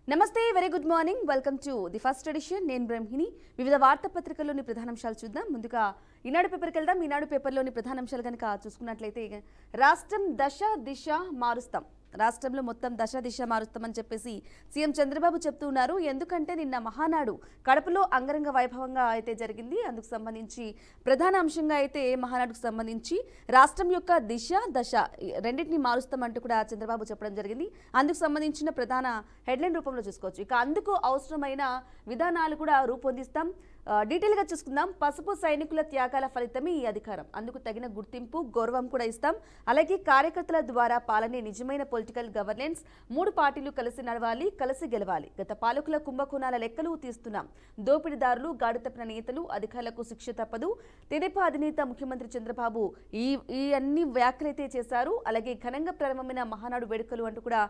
నమస్తే very good morning welcome to the first edition నేను బ్రహ్మిని వివిధ వార్తాపత్రికల్లోని ప్రధానాంశాలు చూద్దాం ముందుగా ఈనాడు పేపర్కి వెళ్దాం ఈనాడు పేపర్లోని ప్రధానాంశాలు కనుక చూసుకున్నట్లయితే రాష్ట్రం దశ దిశ మారుస్తాం రాష్ట్రంలో మొత్తం దశ దిశ మారుస్తామని చెప్పేసి సీఎం చంద్రబాబు చెప్తున్నారు ఎందుకంటే నిన్న మహానాడు కడపలో అంగరంగ వైభవంగా అయితే జరిగింది అందుకు సంబంధించి ప్రధాన అంశంగా అయితే మహానాడుకు సంబంధించి రాష్ట్రం యొక్క దిశ దశ రెండింటిని మారుస్తామంటూ కూడా చంద్రబాబు చెప్పడం జరిగింది అందుకు సంబంధించిన ప్రధాన హెడ్లైన్ రూపంలో చూసుకోవచ్చు ఇక అందుకు అవసరమైన విధానాలు కూడా రూపొందిస్తాం డీటెయిల్గా చూసుకుందాం పసుపు సైనికుల త్యాగాల ఫలితమే ఈ అధికారం అందుకు తగిన గుర్తింపు గౌరవం కూడా ఇస్తాం అలాగే కార్యకర్తల ద్వారా పాలనే నిజమైన పొలిటికల్ గవర్నెన్స్ మూడు పార్టీలు కలిసి నడవాలి కలిసి గెలవాలి గత పాలకుల కుంభకోణాల లెక్కలు తీస్తున్నాం దోపిడీదారులు గాడి తప్పిన నేతలు అధికారులకు శిక్ష తప్పదు తెదేపా అధినేత ముఖ్యమంత్రి చంద్రబాబు ఈ అన్ని వ్యాఖ్యలైతే చేశారు అలాగే ఘనంగా ప్రారంభమైన మహానాడు వేడుకలు అంటూ కూడా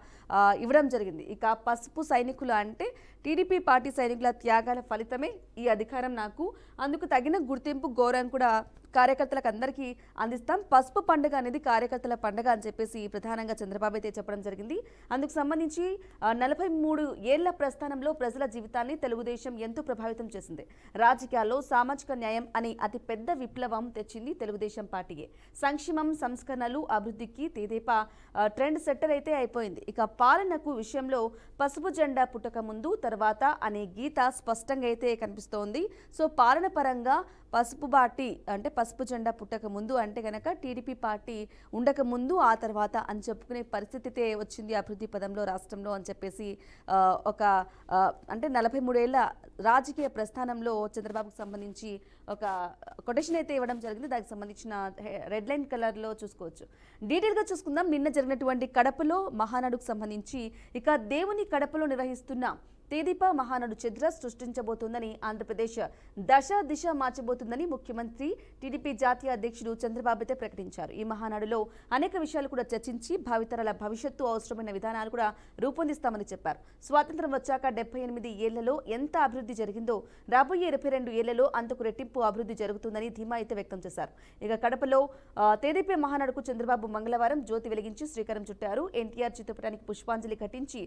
ఇవ్వడం జరిగింది ఇక పసుపు సైనికులు అంటే టీడీపీ పార్టీ సైనికుల త్యాగాల ఫలితమే ఈ అధికారం నాకు అందుకు తగిన గుర్తింపు గౌరవం కూడా కార్యకర్తలకు అందరికీ అందిస్తాం పసుపు పండుగ అనేది కార్యకర్తల పండుగ అని చెప్పేసి ప్రధానంగా చంద్రబాబు అయితే చెప్పడం జరిగింది అందుకు సంబంధించి 43 ఏళ్ల ప్రస్థానంలో ప్రజల జీవితాన్ని తెలుగుదేశం ఎంతో ప్రభావితం చేసింది రాజకీయాల్లో సామాజిక న్యాయం అనే అతి పెద్ద విప్లవం తెచ్చింది తెలుగుదేశం పార్టీయే సంక్షేమం సంస్కరణలు అభివృద్ధికి తెదేపా ట్రెండ్ సెట్టర్ అయితే అయిపోయింది ఇక పాలనకు విషయంలో పసుపు జెండా పుట్టక ముందు తర్వాత అనే గీత స్పష్టంగా అయితే కనిపిస్తోంది సో పాలన పరంగా పసుపు పార్టీ అంటే పసుపు జెండా పుట్టక ముందు అంటే కనుక టీడీపీ పార్టీ ఉండక ముందు ఆ తర్వాత అని చెప్పుకునే పరిస్థితి వచ్చింది అభివృద్ధి పదంలో రాష్ట్రంలో అని చెప్పేసి ఒక అంటే 43 ఏళ్ల రాజకీయ ప్రస్థానంలో చంద్రబాబుకు సంబంధించి ఒక కొటేషన్ అయితే ఇవ్వడం జరిగింది దానికి సంబంధించిన రెడ్ లైన్ కలర్లో చూసుకోవచ్చు డీటెయిల్గా చూసుకుందాం నిన్న జరిగినటువంటి కడపలో మహానాడుకు సంబంధించి ఇక దేవుని కడపలో నిర్వహిస్తున్న తెదేపా మహానాడు చరిత్ర సృష్టించబోతోందని ఆంధ్రప్రదేశ్ దశ దిశ మార్చబోతుందని ముఖ్యమంత్రి టీడీపీ జాతీయ అధ్యక్షుడు చంద్రబాబు అయితే ప్రకటించారు ఈ మహానాడులో అనేక విషయాలు కూడా చర్చించి భావితరాల భవిష్యత్తు అవసరమైన విధానాలు కూడా రూపొందిస్తామని చెప్పారు స్వాతంత్రం వచ్చాక 78 ఏళ్లలో ఎంత అభివృద్ధి జరిగిందో రాబోయే 22 ఏళ్లలో అంతకు రెట్టింపు అభివృద్ధి జరుగుతుందని ధీమా అయితే వ్యక్తం చేశారు ఇక కడపలో తెదేపా మహానాడుకు చంద్రబాబు మంగళవారం జ్యోతి వెలిగించి శ్రీకారం చుట్టారు ఎన్టీఆర్ చిత్రపటానికి పుష్పాంజలి ఘటించి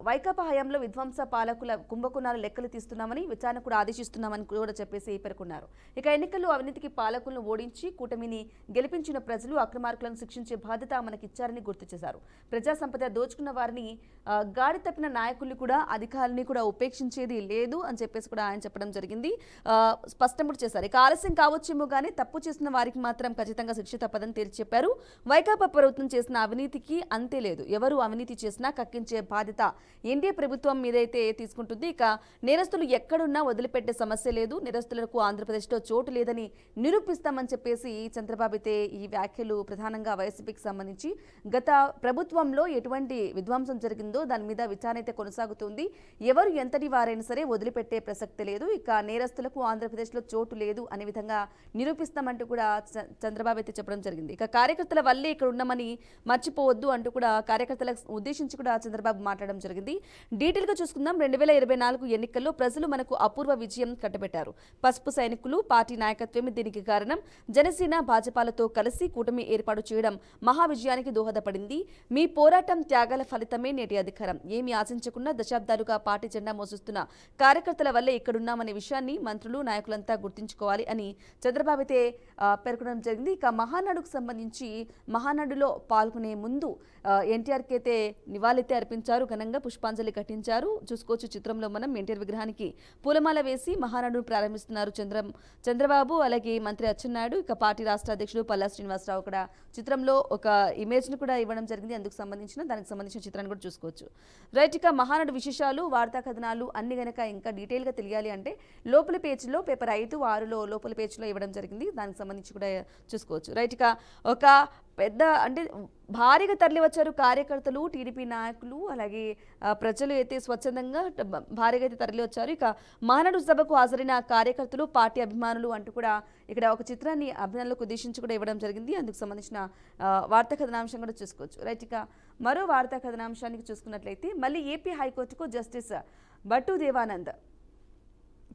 వైకాపా హయాంలో విధ్వంస పాలకుల కుంభకోణాల లెక్కలు తీస్తున్నామని విచారణ కూడా ఆదేశిస్తున్నామని కూడా చెప్పేసి పేర్కొన్నారు ఇక ఎన్నికల్లో అవినీతికి పాలకులను ఓడించి కూటమిని గెలిపించిన ప్రజలు అక్రమార్కులను శిక్షించే బాధ్యత మనకిచ్చారని గుర్తు చేశారు ప్రజా సంపద దోచుకున్న వారిని గాడి తప్పిన నాయకుల్ని కూడా అధికారుల్ని కూడా ఉపేక్షించేది లేదు అని చెప్పేసి కూడా ఆయన చెప్పడం జరిగింది స్పష్టం కూడా చేశారు ఇక ఆలస్యం కావచ్చేమో కానీ తప్పు చేసిన వారికి మాత్రం ఖచ్చితంగా శిక్ష తప్పదని తేల్చి చెప్పారు వైకాపా ప్రభుత్వం చేసిన అవినీతికి అంతే లేదు ఎవరు అవినీతి చేసినా బాధ్యత ఎన్డీఏ ప్రభుత్వం మీదైతే తీసుకుంటుంది ఇక నేరస్తులు ఎక్కడున్నా వదిలిపెట్టే సమస్య లేదు నేరస్తులకు ఆంధ్రప్రదేశ్లో చోటు లేదని నిరూపిస్తామని చెప్పేసి చంద్రబాబు అయితే ఈ వ్యాఖ్యలు ప్రధానంగా వైసీపీకి సంబంధించి గత ప్రభుత్వంలో ఎటువంటి విధ్వంసం జరిగిందో దాని మీద విచారణ అయితే కొనసాగుతుంది ఎవరు ఎంతటి వారైనా సరే వదిలిపెట్టే ప్రసక్తి లేదు ఇక నేరస్తులకు ఆంధ్రప్రదేశ్లో చోటు లేదు అనే విధంగా నిరూపిస్తామంటూ కూడా చంద్రబాబు అయితే చెప్పడం జరిగింది ఇక కార్యకర్తల వల్లే ఇక్కడ ఉన్నామని మర్చిపోవద్దు అంటూ కూడా కార్యకర్తలకు ఉద్దేశించి కూడా చంద్రబాబు మాట్లాడడం జరిగింది డీటెయిల్గా చూసుకుందాం 2024 ఎన్నికల్లో ప్రజలు మనకు అపూర్వ విజయం కట్టబెట్టారు పసుపు సైనికులు పార్టీ నాయకత్వమే దీనికి కారణం జనసేన భాజపాలతో కలిసి కూటమి ఏర్పాటు చేయడం మహా విజయానికి దోహదపడింది మీ పోరాటం త్యాగాల ఫలితమే నేటి అధికారం ఏమి ఆశించకుండా దశాబ్దాలుగా పార్టీ జెండా మోసిస్తున్న కార్యకర్తల వల్లే ఇక్కడున్నామనే విషయాన్ని మంత్రులు నాయకులంతా గుర్తుంచుకోవాలి అని చంద్రబాబు అయితే పేర్కొనడం జరిగింది ఇక మహానాడుకు సంబంధించి మహానాడులో పాల్గొనే ముందు ఎన్టీఆర్కి అయితే నివాళితే అర్పించారు ఘనంగా పుష్పాంజలి ఘటించారు చూసుకోవచ్చు చిత్రంలో మనం ఎన్టీఆర్ విగ్రహానికి పూలమాల వేసి మహానాడును ప్రారంభిస్తున్నారు చంద్రబాబు అలాగే మంత్రి అచ్చెన్నాయుడు ఇక పార్టీ రాష్ట్ర అధ్యక్షుడు పల్లా శ్రీనివాసరావు కూడా చిత్రంలో ఒక ఇమేజ్ను కూడా ఇవ్వడం జరిగింది అందుకు దానికి సంబంధించిన చిత్రాన్ని కూడా చూసుకోవచ్చు రైట్ ఇక మహానాడు విశేషాలు వార్తా కథనాలు అన్ని గనక ఇంకా డీటెయిల్గా తెలియాలి అంటే లోపల పేజీలో పేపర్ 5, 6లో లోపల పేజీలో ఇవ్వడం జరిగింది దానికి సంబంధించి కూడా చూసుకోవచ్చు రైట్ ఇక ఒక పెద్ద అంటే భారీగా తరలి వచ్చారు కార్యకర్తలు టీడీపీ నాయకులు అలాగే ప్రజలు అయితే స్వచ్ఛందంగా భారీగా అయితే తరలి వచ్చారు ఇక మహానాడు సభకు హాజరైన కార్యకర్తలు పార్టీ అభిమానులు అంటూ కూడా ఇక్కడ ఒక చిత్రాన్ని అభిమానులకు ఉద్దేశించి కూడా ఇవ్వడం జరిగింది అందుకు సంబంధించిన వార్తా కథనాంశం కూడా చూసుకోవచ్చు రైట్ ఇక మరో వార్తా కథనాంశానికి చూసుకున్నట్లయితే మళ్ళీ ఏపీ హైకోర్టుకు జస్టిస్ భట్టు దేవానంద్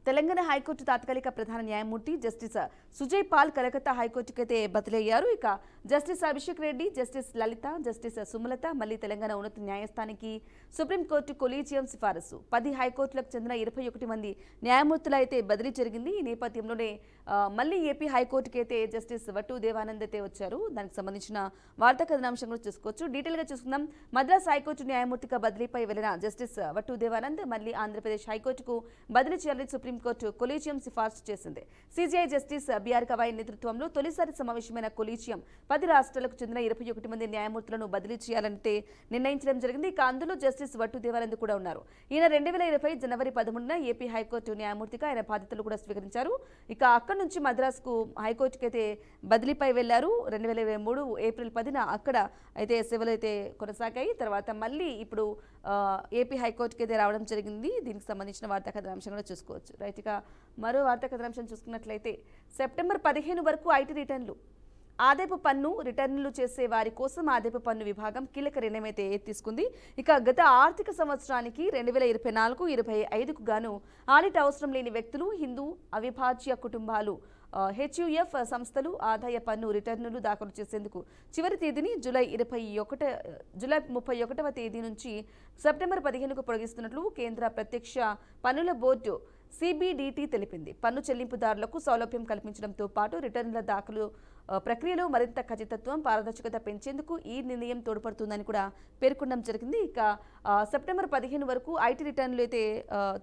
తెలంగాణ హైకోర్టు తాత్కాలిక ప్రధాన న్యాయమూర్తి జస్టిస్ సుజయ్ పాల్ కలకత్తా హైకోర్టుకైతే బదిలీ అయ్యారు. ఇక జస్టిస్ అభిషేక్ రెడ్డి, జస్టిస్ లలిత, జస్టిస్ సుమలత మళ్లీ తెలంగాణ ఉన్నత న్యాయస్థానానికి సుప్రీంకోర్టు కొలీజియం సిఫారసు. 10 హైకోర్టులకు చెందిన 21 మంది న్యాయమూర్తులు అయితే బదిలీ జరిగింది. ఈ నేపథ్యంలోనే మళ్లీ ఏపీ హైకోర్టుకి అయితే జస్టిస్ వట్టు దేవానంద్ అయితే వచ్చారు. దానికి సంబంధించిన వార్తా కథనాంశం కూడా చూసుకోవచ్చు. డీటెయిల్ గా చూసుకుందాం. మద్రాస్ హైకోర్టు న్యాయమూర్తిగా బదిలీపై వెళ్లిన జస్టిస్ వట్టు దేవానంద్ మళ్లీ ఆంధ్రప్రదేశ్ హైకోర్టుకు బదిలీ చేయాలని సుప్రీంకోర్టు కొలీజియం సిఫార్సు చేసింది. సిజిఐ జస్టిస్ బిఆర్ గవాయ్ నేతృత్వంలో తొలిసారి సమావేశమైన కొలీజియం 10 రాష్ట్రాలకు చెందిన 21 మంది న్యాయమూర్తులను బదిలీ చేయాలంటే నిర్ణయించడం జరిగింది. ఇక అందులో జస్టిస్ వట్టు దేవానంద్ కూడా ఉన్నారు. ఈయన 2020 జనవరి 13న ఏపీ హైకోర్టు న్యాయమూర్తిగా ఆయన బాధ్యతలు కూడా స్వీకరించారు. ఇక అక్కడి నుంచి మద్రాసుకు హైకోర్టుకి అయితే బదిలీపై వెళ్లారు. 2023 ఏప్రిల్ 10న అక్కడ అయితే సేవలు అయితే కొనసాగాయి. తర్వాత మళ్ళీ ఇప్పుడు ఏపీ హైకోర్టుకి అయితే రావడం జరిగింది. దీనికి సంబంధించిన వార్తా కథనాంశం కూడా చూసుకోవచ్చు. రైట్, ఇక మరో వార్తా కథనాంశం చూసుకున్నట్లయితే సెప్టెంబర్ 15 వరకు ఐటీ రిటర్న్లు ఆదాయపు పన్ను రిటర్నులు చేసే వారి కోసం ఆదాయపు పన్ను విభాగం కీలక నిర్ణయం అయితే తీసుకుంది. ఇక గత ఆర్థిక సంవత్సరానికి 2024-25కు గాను ఆడిట్ అవసరం లేని వ్యక్తులు, హిందూ అవిభాజ్య కుటుంబాలు, హెచ్యుఎఫ్ సంస్థలు ఆదాయ పన్ను రిటర్నులు దాఖలు చేసేందుకు చివరి తేదీని జూలై 31వ తేదీ నుంచి సెప్టెంబర్ 15కు పొడిగిస్తున్నట్లు కేంద్ర ప్రత్యక్ష పన్నుల బోర్డు సిబిడిటి తెలిపింది. పన్ను చెల్లింపుదారులకు సౌలభ్యం కల్పించడంతో పాటు రిటర్నుల దాఖలు ప్రక్రియలో మరింత ఖచ్చితత్వం, పారదర్శకత పెంచేందుకు ఈ నిర్ణయం తోడ్పడుతుందని కూడా పేర్కొనడం జరిగింది. ఇక సెప్టెంబర్ 15 వరకు ఐటీ రిటర్నులు అయితే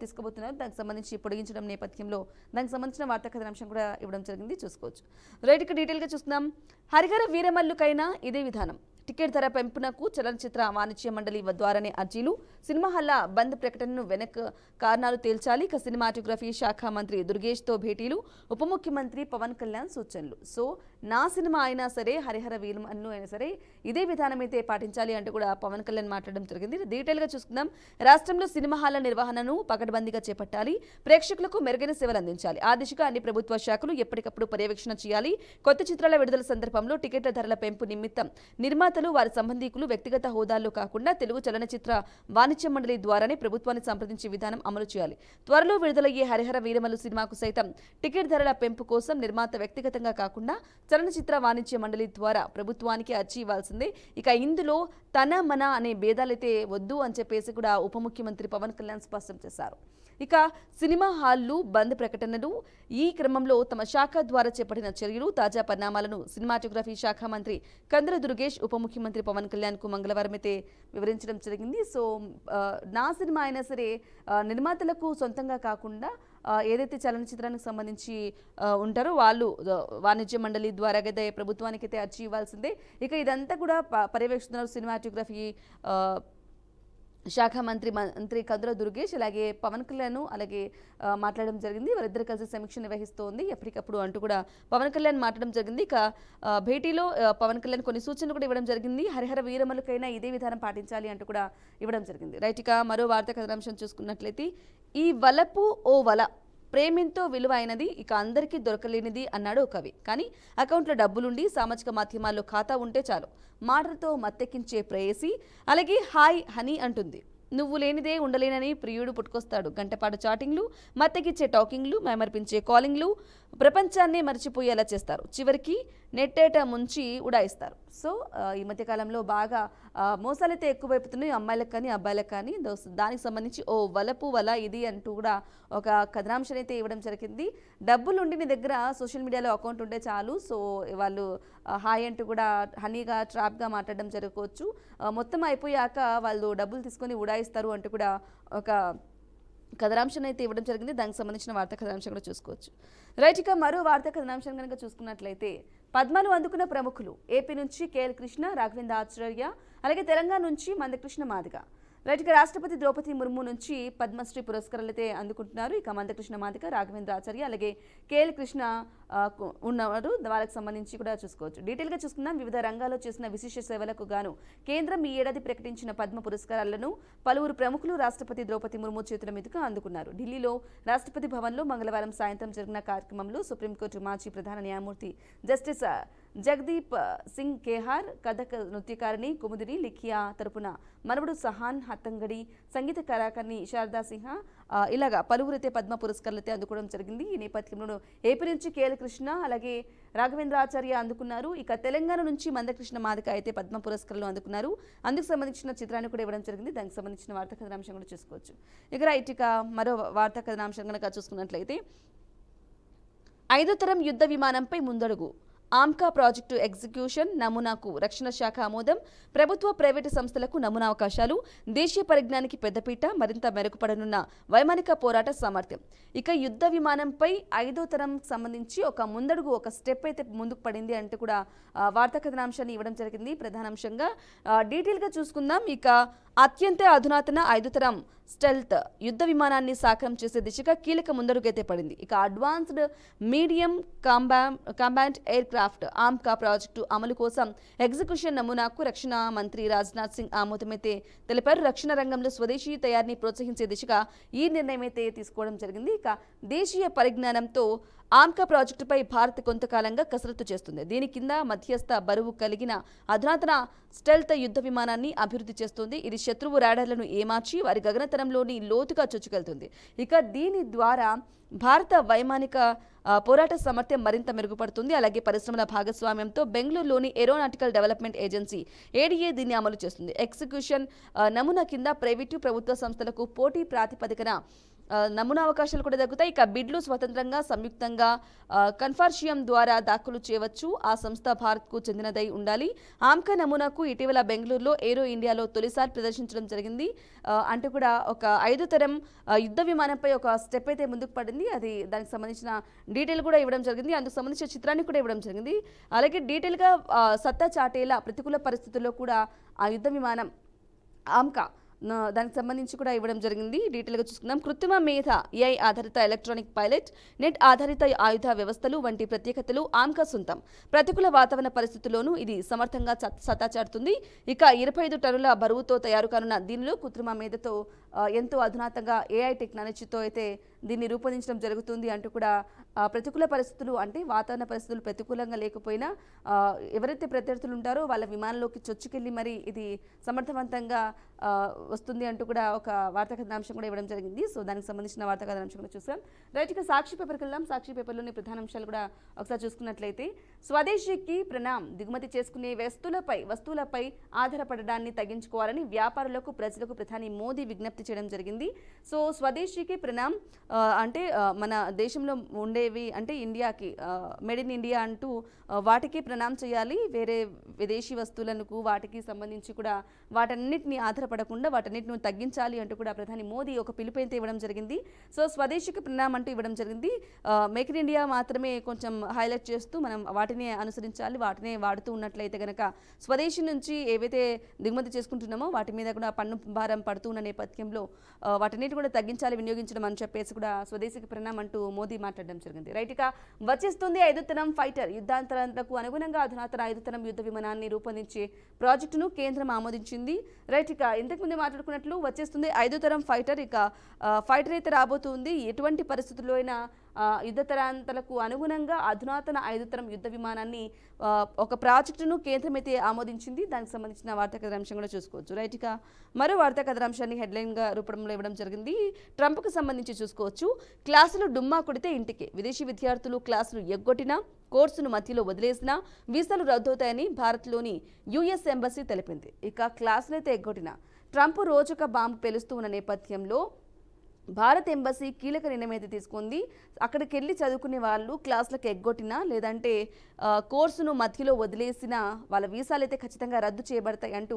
తీసుకోబోతున్నారు. దానికి సంబంధించి పొడిగించడం నేపథ్యంలో దానికి సంబంధించిన వార్తా కథనాంశం కూడా ఇవ్వడం జరిగింది, చూసుకోవచ్చు. రైట్, ఇక డీటెయిల్గా చూస్తున్నాం. హరిహర వీరమల్లుకైనా ఇదే విధానం. టికెట్ ధర పెంపునకు చలనచిత్ర వాణిజ్య మండలి ద్వారానే అర్జీలు. సినిమా హాల్ల బంద్ ప్రకటనను వెనక కారణాలు తేల్చాలి. ఇక సినిమాటోగ్రఫీ శాఖ మంత్రి దుర్గేష్తో భేటీలు, ఉప ముఖ్యమంత్రి పవన్ కళ్యాణ్ సూచనలు. సో నా సినిమా అయినా సరే, హరిహర వీరమల్లు అయినా సరే ఇదే విధానం అయితే పాటించాలి అంటూ కూడా పవన్ కళ్యాణ్ మాట్లాడడం జరిగింది. డీటెయిల్గా చూసుకుందాం. రాష్ట్రంలో సినిమా హాల్ల నిర్వహణను పకడ్బందీగా చేపట్టాలి. ప్రేక్షకులకు మెరుగైన సేవలు అందించాలి. ఆ దిశగా అన్ని ప్రభుత్వ శాఖలు ఎప్పటికప్పుడు పర్యవేక్షణ చేయాలి. కొత్త చిత్రాల విడుదల సందర్భంలో టికెట్ల ధరల పెంపు నిమిత్తం నిర్మాతలు, వారి సంబంధికులు వ్యక్తిగత హోదాల్లో కాకుండా తెలుగు చలనచిత్ర వాణిజ్య మండలి ద్వారానే ప్రభుత్వాన్ని సంప్రదించే విధానం అమలు చేయాలి. త్వరలో విడుదలయ్యే హరిహర వీరమల్లు సినిమాకు సైతం టికెట్ ధరల పెంపు కోసం నిర్మాత వ్యక్తిగతంగా కాకుండా చలనచిత్ర వాణిజ్య మండలి ద్వారా ప్రభుత్వానికి అర్జీ ఇవ్వాల్సిందే. ఇక ఇందులో తన మన అనే భేదాలైతే వద్దు అని చెప్పేసి కూడా ఉప ముఖ్యమంత్రి పవన్ కళ్యాణ్ స్పష్టం చేశారు. ఇక సినిమా హాళ్లు బంద్ ప్రకటనలు, ఈ క్రమంలో తమ శాఖ ద్వారా చేపట్టిన చర్యలు, తాజా పరిణామాలను సినిమాటోగ్రఫీ శాఖ మంత్రి కందుల దుర్గేష్ ఉప ముఖ్యమంత్రి పవన్ కళ్యాణ్ కు మంగళవారం అయితే వివరించడం జరిగింది. సో నా సినిమా అయినా సరే నిర్మాతలకు సొంతంగా కాకుండా ఏదైతే చలనచిత్రానికి సంబంధించి ఉంటారో వాళ్ళు వాణిజ్య మండలి ద్వారా అయితే ప్రభుత్వానికి అయితే అర్జీ ఇవ్వాల్సిందే. ఇక ఇదంతా కూడా పర్యవేక్షిస్తున్నారు సినిమాటోగ్రఫీ శాఖ మంత్రి కందుల దుర్గేష్, అలాగే పవన్ కళ్యాణ్ అలాగే మాట్లాడడం జరిగింది. వారిద్దరు కలిసి సమీక్ష నిర్వహిస్తోంది ఎప్పటికప్పుడు అంటూ కూడా పవన్ కళ్యాణ్ మాట్లాడడం జరిగింది. ఇక భేటీలో పవన్ కళ్యాణ్ కొన్ని సూచనలు కూడా ఇవ్వడం జరిగింది. హరిహర వీరమల్లుకైనా ఇదే విధానం పాటించాలి అంటూ కూడా ఇవ్వడం జరిగింది. రైట్, ఇక మరో వార్తా కథనాంశం చూసుకున్నట్లయితే ఈ వలపు ఓ వల ప్రేమెంతో విలువైనది, ఇక అందరికీ దొరకలేనిది అన్నాడు కవి. కానీ అకౌంట్లో డబ్బులుండి సామాజిక మాధ్యమాల్లో ఖాతా ఉంటే చాలు మాటలతో మత్తెక్కించే ప్రేయసి, అలాగే హాయ్ హనీ అంటుంది. నువ్వు లేనిదే ఉండలేనని ప్రియుడు పుట్టుకొస్తాడు. గంటపాటు చాటింగ్లు, మత్తెకిచ్చే టాకింగ్లు, మైమర్పించే కాలింగ్లు ప్రపంచాన్నే మర్చిపోయేలా చేస్తారు. చివరికి నెట్టేట ముంచి ఉడాయిస్తారు. సో ఈ మధ్యకాలంలో బాగా మోసాలైతే ఎక్కువైపోతున్నాయి అమ్మాయిలకు కానీ అబ్బాయిలకు కానీ. దానికి సంబంధించి ఓ వలపు వల ఇది అంటూ కూడా ఒక కథనాంశం అయితే ఇవ్వడం జరిగింది. డబ్బులుండి నీ దగ్గర సోషల్ మీడియాలో అకౌంట్ ఉంటే చాలు, సో వాళ్ళు హాయ్ అంటూ కూడా హనీగా ట్రాప్గా మాట్లాడడం జరగవచ్చు. మొత్తం అయిపోయాక వాళ్ళు డబ్బులు తీసుకొని ఉడాయిస్తారు అంటూ కూడా ఒక కథనాంశం అయితే ఇవ్వడం జరిగింది. దానికి సంబంధించిన వార్తా కథనాంశం కూడా చూసుకోవచ్చు. రైట్, ఇక మరో వార్తా కథనాంశం కనుక చూసుకున్నట్లయితే పద్మను అందుకున్న ప్రముఖులు. ఏపీ నుంచి కేఎల్ కృష్ణ, రాఘవేంద్ర ఆచార్య, అలాగే తెలంగాణ నుంచి మందకృష్ణ మాదిగ. రైట్, ఇక రాష్ట్రపతి ద్రౌపది ముర్ము నుంచి పద్మశ్రీ పురస్కారాలు అయితే అందుకుంటున్నారు. ఇక మందకృష్ణ మాదిగ, రాఘవేంద్ర ఆచార్య, అలాగే కేఎల్ కృష్ణ ఉన్నవారు. వాళ్ళకి సంబంధించి కూడా చూసుకోవచ్చు. డీటెయిల్గా చూసుకుందాం. వివిధ రంగాల్లో చేసిన విశిష్ట సేవలకు గాను కేంద్రం ఈ ఏడాది ప్రకటించిన పద్మ పురస్కారాలను పలువురు ప్రముఖులు రాష్ట్రపతి ద్రౌపది ముర్ము చేతుల మీదుగా అందుకున్నారు. ఢిల్లీలో రాష్ట్రపతి భవన్లో మంగళవారం సాయంత్రం జరిగిన కార్యక్రమంలో సుప్రీంకోర్టు మాజీ ప్రధాన న్యాయమూర్తి జస్టిస్ జగదీప్ సింగ్ కేహార్, కథక్ నృత్యకారిణి కుముదిని లిఖియా తరపున మనవడు సహాన్ హత్తంగడి, సంగీత కళాకారిణి శారదా సిన్హ ఇలాగా పలువురైతే పద్మ పురస్కారాలైతే అందుకోవడం జరిగింది. ఈ నేపథ్యంలో ఏపీ నుంచి కేఎల్ కృష్ణ అలాగే రాఘవేంద్రాచార్య అందుకున్నారు. ఇక తెలంగాణ నుంచి మందకృష్ణ మాదిక అయితే పద్మ పురస్కారాలు అందుకున్నారు. అందుకు సంబంధించిన చిత్రాన్ని కూడా ఇవ్వడం జరిగింది. దానికి సంబంధించిన వార్తా కథనాంశం కూడా చూసుకోవచ్చు. ఇక రైట్, ఇక మరో వార్తా కథనాంశం కనుక చూసుకున్నట్లయితే 5వ తరం యుద్ధ విమానంపై ముందడుగు, ఆమ్కా ప్రాజెక్టు ఎగ్జిక్యూషన్ నమూనాకు రక్షణ శాఖ ఆమోదం, ప్రభుత్వ ప్రైవేటు సంస్థలకు నమూనా అవకాశాలు, దేశీయ పరిజ్ఞానానికి పెద్దపీట, మరింత మెరుగుపడనున్న వైమానిక పోరాట సామర్థ్యం. ఇక యుద్ధ విమానంపై 5వ తరం సంబంధించి ఒక ముందడుగు, ఒక స్టెప్ అయితే ముందుకు పడింది అంటే కూడా వార్తా కథనాంశాన్ని ఇవ్వడం జరిగింది. ప్రధానాంశంగా డీటెయిల్గా చూసుకుందాం. ఇక అత్యంత అధునాతన 5వ తరం స్టెల్త్ యుద్ధ విమానాన్ని సాకారం చేసే దిశగా కీలక ముందడుగైతే పడింది. ఇక advanced medium combat aircraft AMCA project అమలు కోసం ఎగ్జిక్యూషన్ నమూనాకు రక్షణ మంత్రి రాజ్నాథ్ సింగ్ ఆమోదమైతే తెలిపారు. రక్షణ రంగంలో స్వదేశీ తయారీని ప్రోత్సహించే దిశగా ఈ నిర్ణయం అయితే తీసుకోవడం జరిగింది. ఇక దేశీయ పరిజ్ఞానంతో ఆమ్కా ప్రాజెక్టుపై భారత్ కొంతకాలంగా కసరత్తు చేస్తుంది. దీని కింద మధ్యస్థ బరువు కలిగిన అధునాతన స్టెల్త్ యుద్ధ విమానాన్ని అభివృద్ధి చేస్తుంది. ఇది శత్రువు రాడార్లను ఏమార్చి వారి గగనతలంలోని లోతుగా చొచ్చుకెళ్తుంది. ఇక దీని ద్వారా భారత వైమానిక పోరాట సామర్థ్యం మరింత మెరుగుపడుతుంది. అలాగే పరిశ్రమల భాగస్వామ్యంతో బెంగళూరులోని ఏరోనాటికల్ డెవలప్మెంట్ ఏజెన్సీ ఏడీఏ దీన్ని అమలు చేస్తుంది. ఎగ్జిక్యూషన్ నమూనా కింద ప్రైవేటు ప్రభుత్వ సంస్థలకు పోటీ ప్రాతిపదికన నమూనా అవకాశాలు కూడా దక్కుతాయి. ఇక బిడ్లు స్వతంత్రంగా సంయుక్తంగా కన్సార్షియం ద్వారా దాఖలు చేయవచ్చు. ఆ సంస్థ భారత్కు చెందినదై ఉండాలి. ఆమ్కా నమూనాకు ఇటీవల బెంగళూరులో ఏరో ఇండియాలో తొలిసారి ప్రదర్శించడం జరిగింది. అంటే కూడా ఒక 5వ తరం యుద్ధ విమానంపై ఒక స్టెప్ అయితే ముందుకు పడింది. అది దానికి సంబంధించిన డీటెయిల్ కూడా ఇవ్వడం జరిగింది. అందుకు సంబంధించిన చిత్రాన్ని కూడా ఇవ్వడం జరిగింది. అలాగే డీటెయిల్గా సత్తా చాటేలా ప్రతికూల పరిస్థితుల్లో కూడా ఆ యుద్ధ విమానం ఆమ్కా దానికి సంబంధించి కూడా ఇవ్వడం జరిగింది. డీటెయిల్గా చూసుకుందాం. కృత్రిమ మేధ, ఏఐ ఆధారిత ఎలక్ట్రానిక్ పైలట్, నెట్ ఆధారిత ఆయుధ వ్యవస్థలు వంటి ప్రత్యేకతలు ఆమ్కా సొంతం. ప్రతికూల వాతావరణ పరిస్థితుల్లోనూ ఇది సమర్థంగా సత్తా చాటుతుంది. ఇక 25 టన్నుల బరువుతో తయారు కానున్న దీనిలో కృత్రిమ మేధతో ఎంతో అధునాతంగా ఏఐ టెక్నాలజీతో అయితే దీన్ని రూపొందించడం జరుగుతుంది అంటూ కూడా ప్రతికూల పరిస్థితులు అంటే వాతావరణ పరిస్థితులు ప్రతికూలంగా లేకపోయినా ఎవరైతే ప్రత్యర్థులు ఉంటారో వాళ్ళ విమానంలోకి చొచ్చుకెళ్ళి మరి ఇది సమర్థవంతంగా వస్తుంది అంటూ కూడా ఒక వార్తా కథనాంశం కూడా ఇవ్వడం జరిగింది. సో దానికి సంబంధించిన వార్తా కథనాంశం కూడా చూసాం. రైట్, ఇక సాక్షి పేపర్కి వెళ్దాం. సాక్షి పేపర్లోని ప్రధానాంశాలు కూడా ఒకసారి చూసుకున్నట్లయితే స్వదేశీకి ప్రణామ్, దిగుమతి చేసుకునే వస్తువులపై ఆధారపడడాన్ని తగ్గించుకోవాలని వ్యాపారులకు ప్రజలకు ప్రధాని మోదీ విజ్ఞప్తి చేయడం జరిగింది. సో స్వదేశీకి ప్రణామ్ అంటే మన దేశంలో ఉండేవి అంటే ఇండియాకి మేడ్ ఇన్ ఇండియా అంటూ వాటికి ప్రణామ్ చేయాలి. వేరే విదేశీ వస్తువులకు వాటికి సంబంధించి కూడా వాటన్నిటిని ఆధారపడకుండా వాటన్నిటిని తగ్గించాలి అంటూ కూడా ప్రధాని మోదీ ఒక పిలుపు అయితే ఇవ్వడం జరిగింది. సో స్వదేశీకి ప్రణామ్ అంటూ ఇవ్వడం జరిగింది. మేక్ ఇన్ ఇండియా మాత్రమే కొంచెం హైలైట్ చేస్తూ మనం వాటిని అనుసరించాలి, వాటినే వాడుతూ ఉన్నట్లయితే కనుక స్వదేశీ నుంచి ఏవైతే దిగుమతి చేసుకుంటున్నామో వాటి మీద కూడా పన్ను భారం పడుతూ ఉన్న నేపథ్యంలో వాటన్నిటి కూడా తగ్గించాలి, వినియోగించడం అని చెప్పేసి కూడా స్వదేశీకి ప్రణామ్ అంటూ మోదీ మాట్లాడడం జరిగింది. రైట్, ఇక వచ్చేస్తుంది 5వ తరం ఫైటర్. యుద్ధాంతరాలకు అనుగుణంగా అధునాతన 5వ తరం యుద్ధ విమానాన్ని రూపొందించే ప్రాజెక్టును కేంద్రం ఆమోదించింది. రైట్, ఇక ఇంతకుముందే మాట్లాడుకున్నట్లు వచ్చేస్తుంది 5వ తరం ఫైటర్. ఇక ఫైటర్ అయితే రాబోతుంది. ఎటువంటి పరిస్థితుల్లో అయినా యుద్ధ తరాంతలకు అనుగుణంగా అధునాతన 5వ తరం యుద్ధ విమానాన్ని ఒక ప్రాజెక్టును కేంద్రం అయితే ఆమోదించింది. దానికి సంబంధించిన వార్తా కథనాంశం కూడా చూసుకోవచ్చు. రైట్, ఇక మరో వార్తా కథనాంశాన్ని హెడ్లైన్గా రూపంలో ఇవ్వడం జరిగింది. ట్రంప్కు సంబంధించి చూసుకోవచ్చు. క్లాసులు డుమ్మా కొడితే ఇంటికి, విదేశీ విద్యార్థులు క్లాసులు ఎగ్గొట్టినా కోర్సును మధ్యలో వదిలేసినా వీసాలు రద్దవుతాయని భారత్లోని యుఎస్ ఎంబసీ తెలిపింది. ఇక క్లాసులైతే ఎగ్గొట్టినా ట్రంప్ రోజుక బాంబు పేలుస్తూ ఉన్న నేపథ్యంలో భారత్ ఎంబసీ కీలక నిర్ణయం అయితే తీసుకుంది. అక్కడికి వెళ్ళి చదువుకునే వాళ్ళు క్లాసులకు ఎగ్గొట్టినా లేదంటే కోర్సును మధ్యలో వదిలేసిన వాళ్ళ వీసాలు అయితే ఖచ్చితంగా రద్దు చేయబడతాయి అంటూ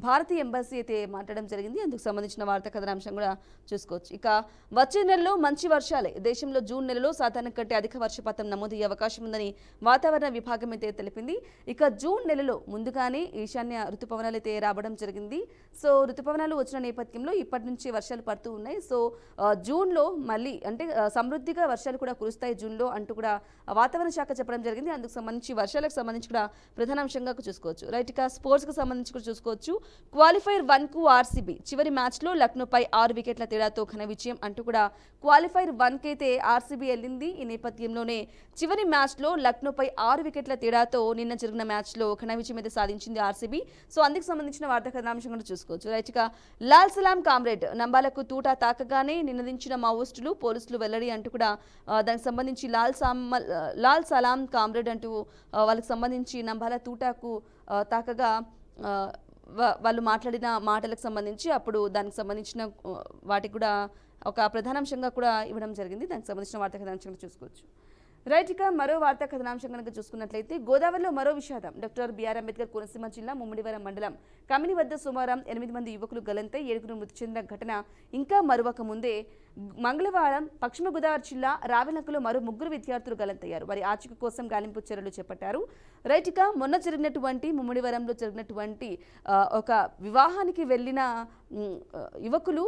భారతీయ ఎంబసీ అయితే మాట్లాడడం జరిగింది. అందుకు సంబంధించిన వార్తా కథనాంశం కూడా చూసుకోవచ్చు. ఇక వచ్చే నెలలో మంచి వర్షాలే, దేశంలో జూన్ నెలలో సాధారణ కంటే అధిక వర్షపాతం నమోదయ్యే అవకాశం ఉందని వాతావరణ విభాగం అయితే తెలిపింది. ఇక జూన్ నెలలో ముందుగానే ఈశాన్య ఋతుపవనాలు అయితే రావడం జరిగింది. సో ఋతుపవనాలు వచ్చిన నేపథ్యంలో ఇప్పటి నుంచి వర్షాలు పడుతూ ఉన్నాయి. సో జూన్లో మళ్ళీ అంటే సమృద్ధిగా వర్షాలు కూడా కురుస్తాయి జూన్లో అంటూ కూడా వాతావరణ శాఖ చెప్పడం జరిగింది. అందుకు సంబంధించి వర్షాలకు సంబంధించి కూడా ప్రధానాంశంగా చూసుకోవచ్చు. రైట్, ఇక స్పోర్ట్స్కి సంబంధించి కూడా చూసుకోవచ్చు. క్వాలిఫైర్ 1కు ఆర్సీబీ చివరి మ్యాచ్లో లక్నోపై 6 వికెట్ల తేడాతో ఘన విజయం అంటూ కూడా క్వాలిఫైర్ 1కి అయితే ఆర్సీబీ వెళ్ళింది. ఈ నేపథ్యంలోనే చివరి మ్యాచ్లో లక్నోపై 6 వికెట్ల తేడాతో నిన్న జరిగిన మ్యాచ్లో ఘన విజయం అయితే సాధించింది ఆర్సీబీ. సో అందుకు సంబంధించిన వార్తా కథనాంశం కూడా చూసుకోవచ్చు. రైట్, ఇక లాల్ సలాం కామ్రేడ్ నంబాలకు తూటా తాకగానే నినదించిన మావోయిస్టులు పోలీసులు వెల్లడి అంటూ కూడా దానికి సంబంధించి లాల్ సలాం కామ్రేడ్ అంటూ వాళ్ళకి సంబంధించి నంబాల తూటాకు తాకగా వాళ్ళు మాట్లాడిన మాటలకు సంబంధించి అప్పుడు దానికి సంబంధించిన వాటికి కూడా ఒక ప్రధానాంశంగా కూడా ఇవ్వడం జరిగింది. దానికి సంబంధించిన వార్తా కథనాంశంగా చూసుకోవచ్చు. రైట్, ఇక మరో వార్తా కథనాంశం కనుక చూసుకున్నట్లయితే గోదావరిలో మరో విషాదం. డాక్టర్ బిఆర్ అంబేద్కర్ కోనసీమ జిల్లా ముమ్మిడివరం మండలం కమిని వద్ద సోమవారం 8 మంది యువకులు గల్లంతై 7 మృతి చెందిన ఘటన ఇంకా మరువక ముందే మంగళవారం పశ్చిమ గోదావరి జిల్లా రావెలంకలో మరో 3 విద్యార్థులు గల్లంతయ్యారు. వారి ఆచూకీ కోసం గాలింపు చర్యలు చేపట్టారు. రైట్, ఇక మొన్న జరిగినటువంటి ముమ్మిడివరంలో జరిగినటువంటి ఒక వివాహానికి వెళ్ళిన యువకులు